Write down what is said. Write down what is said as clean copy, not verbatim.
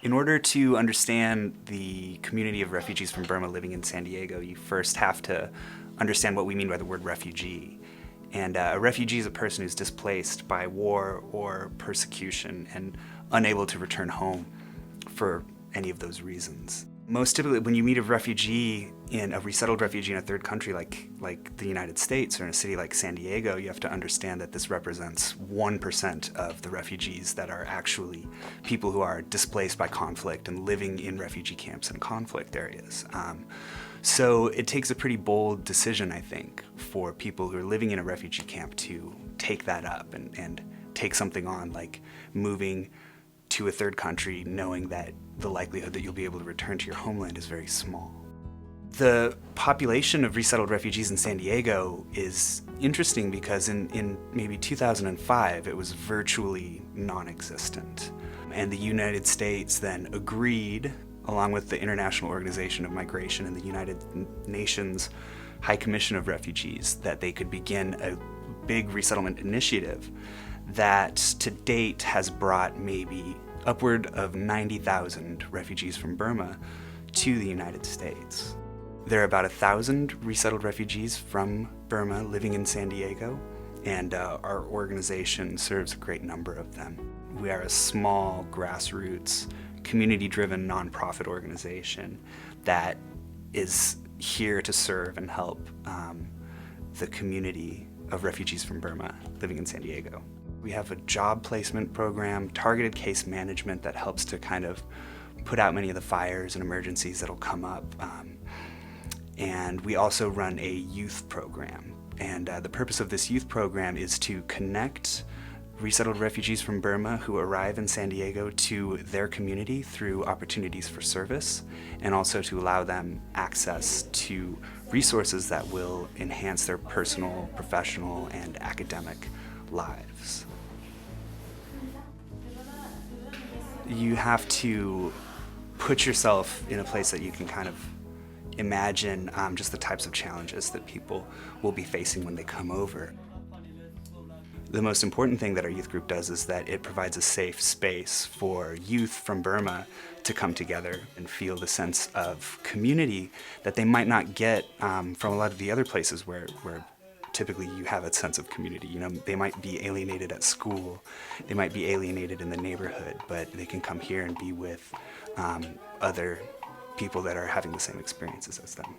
In order to understand the community of refugees from Burma living in San Diego, you first have to understand what we mean by the word refugee. And a refugee is a person who's displaced by war or persecution and unable to return home for any of those reasons. Most typically, when you meet a resettled refugee in a third country like the United States or in a city like San Diego, you have to understand that this represents 1% of the refugees that are actually people who are displaced by conflict and living in refugee camps in conflict areas. So it takes a pretty bold decision, I think, for people who are living in a refugee camp to take that up and take something on like moving to a third country knowing that the likelihood that you'll be able to return to your homeland is very small. The population of resettled refugees in San Diego is interesting because in maybe 2005 it was virtually non-existent. And the United States then agreed, along with the International Organization of Migration and the United Nations High Commission of Refugees, that they could begin a big resettlement initiative that to date has brought maybe upward of 90,000 refugees from Burma to the United States. There are about 1,000 resettled refugees from Burma living in San Diego, and our organization serves a great number of them. We are a small, grassroots, community-driven nonprofit organization that is here to serve and help the community of refugees from Burma living in San Diego. We have a job placement program, targeted case management that helps to kind of put out many of the fires and emergencies that'll come up. And we also run a youth program. And the purpose of this youth program is to connect resettled refugees from Burma who arrive in San Diego to their community through opportunities for service, and also to allow them access to resources that will enhance their personal, professional, and academic lives. You have to put yourself in a place that you can kind of imagine just the types of challenges that people will be facing when they come over. The most important thing that our youth group does is that it provides a safe space for youth from Burma to come together and feel the sense of community that they might not get from a lot of the other places where typically you have a sense of community. You know, they might be alienated at school, they might be alienated in the neighborhood, but they can come here and be with other people that are having the same experiences as them.